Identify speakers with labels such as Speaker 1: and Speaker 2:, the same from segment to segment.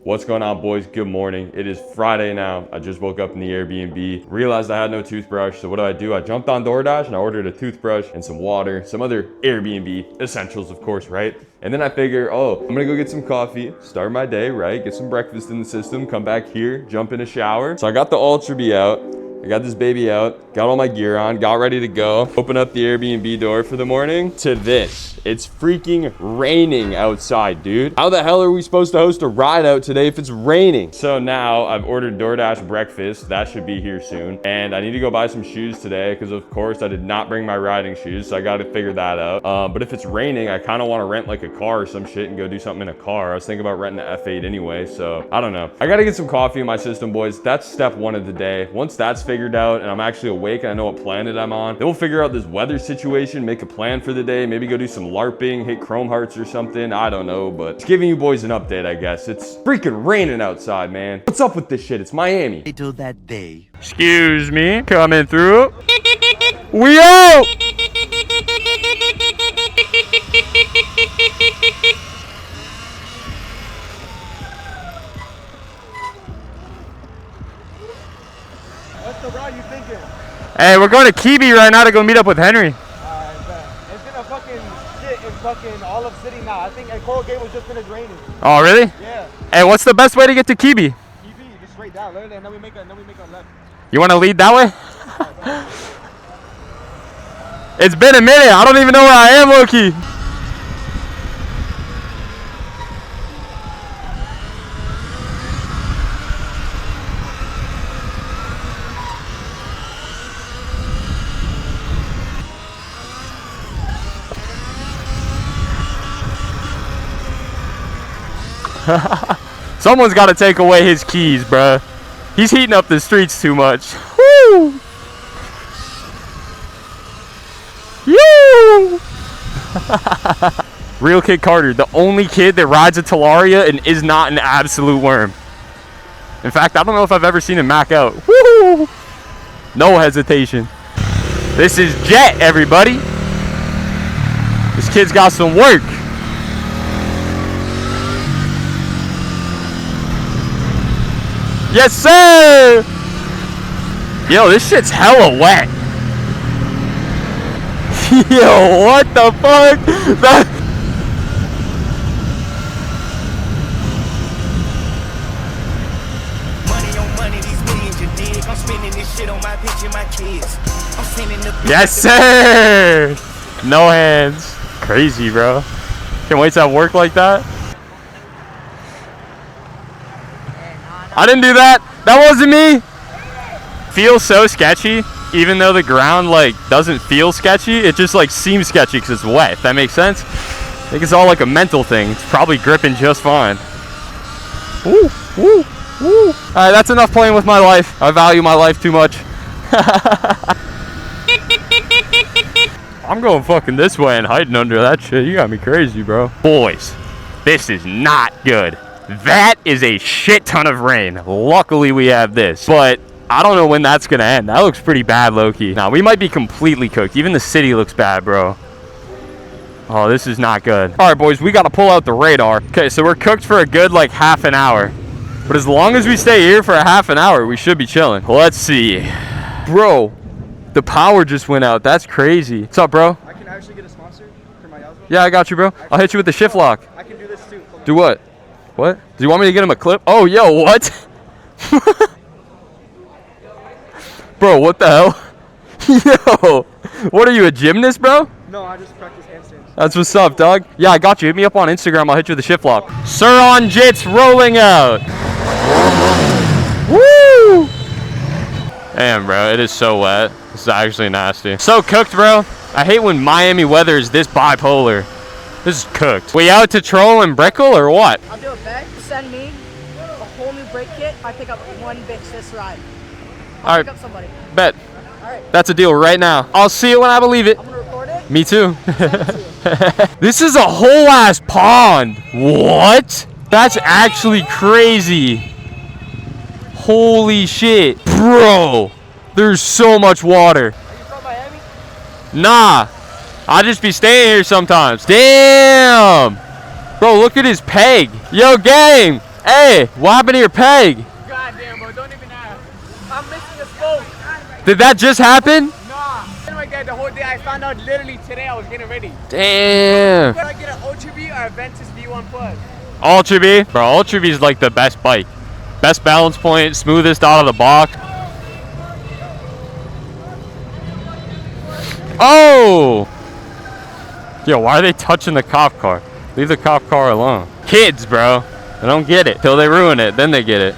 Speaker 1: What's going on, boys? Good morning. It is Friday now. I just woke up in the Airbnb, realized I had no toothbrush. So what do? I jumped on DoorDash and I ordered a toothbrush and some water, some other Airbnb essentials, of course, right? And then I figure, oh, I'm gonna go get some coffee, start my day, right? Get some breakfast in the system, come back here, jump in a shower. So I got the Ultra B out. I got this baby out, got all my gear on, got ready to go. Open up the Airbnb door for the morning to this. It's freaking raining outside, dude. How the hell are we supposed to host a ride out today if it's raining? So now I've ordered DoorDash breakfast. That should be here soon. And I need to go buy some shoes today because of course I did not bring my riding shoes. So I got to figure that out. But if it's raining, I kind of want to rent like a car or some shit and go do something in a car. I was thinking about renting an F8 anyway. So I don't know. I got to get some coffee in my system, boys. That's step one of the day. Once that's figured out and I'm actually awake and I know what planet I'm on, then we'll figure out this weather situation, make a plan for the day, maybe go do some LARPing, hit Chrome Hearts or something. I don't know, but just giving you boys an update, I guess. It's freaking raining outside, man. What's up with this shit? It's Miami.
Speaker 2: Until that day.
Speaker 1: Excuse me, coming through. We out!
Speaker 3: What's the route you thinking?
Speaker 1: Hey, we're going to Kibi right now to go meet up with Henry.
Speaker 3: It's gonna fucking shit in fucking Olive City now. I think at Coral Gate was just finished raining.
Speaker 1: Oh, really?
Speaker 3: Yeah.
Speaker 1: Hey, what's the best way to get to Kibi?
Speaker 3: TV, just straight down, literally, and then we make a left.
Speaker 1: You want to lead that way? It's been a minute. I don't even know where I am, Loki. Someone's got to take away his keys, bruh. He's heating up the streets too much. Woo! Yoo! Real Kid Carter, the only kid that rides a Talaria and is not an absolute worm. In fact, I don't know if I've ever seen him mac out. Woo! No hesitation. This is Jet, everybody. This kid's got some work. Yes, sir! Yo, this shit's hella wet. Yo, what the fuck?
Speaker 2: Money on money, these millions you dig. I'm spending this shit on my bitch and my kids. I'm sending the
Speaker 1: Yes, sir! No hands. Crazy, bro. Can't wait to have work like that. I didn't do that. That wasn't me. Feels so sketchy, even though the ground like doesn't feel sketchy. It just like seems sketchy because it's wet. If that makes sense. I think it's all like a mental thing. It's probably gripping just fine. Woo, woo, woo. All right, that's enough playing with my life. I value my life too much. I'm going fucking this way and hiding under that shit. You got me crazy, bro. Boys, this is not good. That is a shit ton of rain. Luckily, we have this. But I don't know when that's going to end. That looks pretty bad, low-key. Now, we might be completely cooked. Even the city looks bad, bro. Oh, this is not good. All right, boys, we got to pull out the radar. Okay, so we're cooked for a good, like, half an hour. But as long as we stay here for a half an hour, we should be chilling. Let's see. Bro, the power just went out. That's crazy. What's up, bro?
Speaker 3: I can actually get a sponsor for my Yasma.
Speaker 1: Yeah, I got you, bro. I'll hit you with the shift lock.
Speaker 3: I can do this too.
Speaker 1: Do what? What? Do you want me to get him a clip? Oh, yo, what? Bro, what the hell? Yo, what are you, a gymnast, bro?
Speaker 3: No, I just practice handstands.
Speaker 1: That's what's up, dog. Yeah, I got you. Hit me up on Instagram. I'll hit you with the shift lock. Surron jits rolling out. Woo! Damn, bro, it is so wet. This is actually nasty. So cooked, bro. I hate when Miami weather is this bipolar. This is cooked. We out to troll and brickle or what?
Speaker 4: I'll do a bet. Send me a whole new brake kit. I pick up one bitch this ride. I'll pick up somebody.
Speaker 1: Bet.
Speaker 4: All right.
Speaker 1: That's a deal right now. I'll see it when I believe it.
Speaker 4: I'm gonna record it.
Speaker 1: Me too. This is a whole ass pond. What? That's actually crazy. Holy shit. Bro, there's so much water.
Speaker 3: Are you from Miami?
Speaker 1: Nah, I'll just be staying here sometimes. Damn. Bro, look at his peg. Yo, gang. Hey, what happened to your peg?
Speaker 3: Goddamn, bro, don't even ask. I'm missing a spoke.
Speaker 1: Did that just happen?
Speaker 3: Nah. Like that the whole day. I found out literally today I was getting ready.
Speaker 1: Damn.
Speaker 3: Should I get an Ultra B or a Ventus V1 Plus?
Speaker 1: Ultra B? Bro, Ultra B is like the best bike. Best balance point, smoothest out of the box. Oh! Yo, why are they touching the cop car? Leave the cop car alone. Kids, bro. They don't get it. Till they ruin it, then they get it.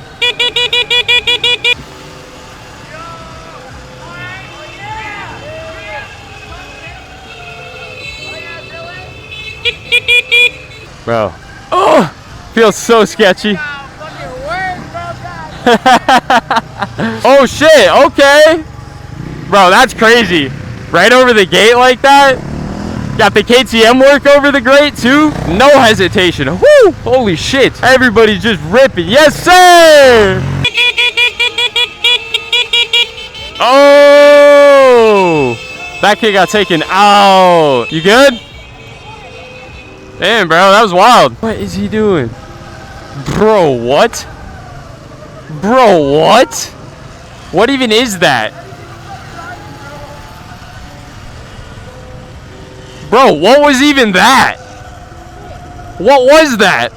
Speaker 1: Bro. Oh! Feels so sketchy. Oh shit, okay. Bro, that's crazy. Right over the gate like that. Got the KTM work over the grate too. No hesitation. Woo! Holy shit. Everybody's just ripping. Yes, sir! Oh! That kid got taken out. You good? Damn, bro, that was wild. What is he doing? Bro, what? Bro, what? What even is that? Bro, what was even that? What was that?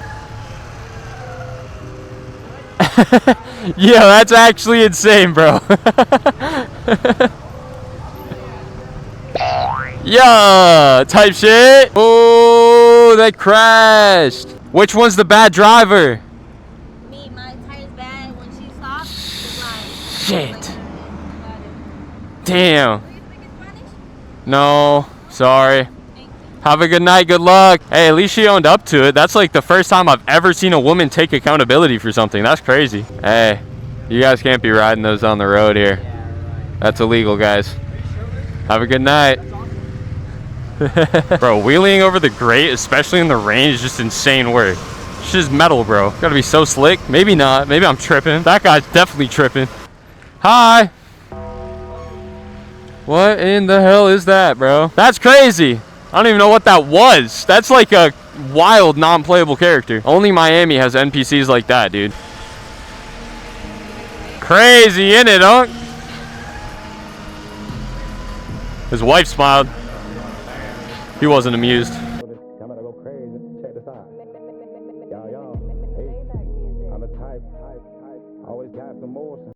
Speaker 1: Yeah, that's actually insane, bro. Yeah, type shit. Oh, they crashed. Which one's the bad driver?
Speaker 5: Me, my tire's bad. When she stopped, it's like...
Speaker 1: Shit. Damn.
Speaker 5: Do you speak Spanish?
Speaker 1: No, sorry. Have a good night, good luck. Hey, at least she owned up to it. That's like the first time I've ever seen a woman take accountability for something. That's crazy. Hey, you guys can't be riding those on the road here. That's illegal, guys. Have a good night. Bro, wheeling over the grate, especially in the rain, is just insane work. It's just metal, bro. Gotta be so slick. Maybe not. Maybe I'm tripping. That guy's definitely tripping. Hi. What in the hell is that, bro? That's crazy. I don't even know what that was. That's like a wild, non-playable character. Only Miami has NPCs like that, dude. Crazy, innit, huh? His wife smiled. He wasn't amused.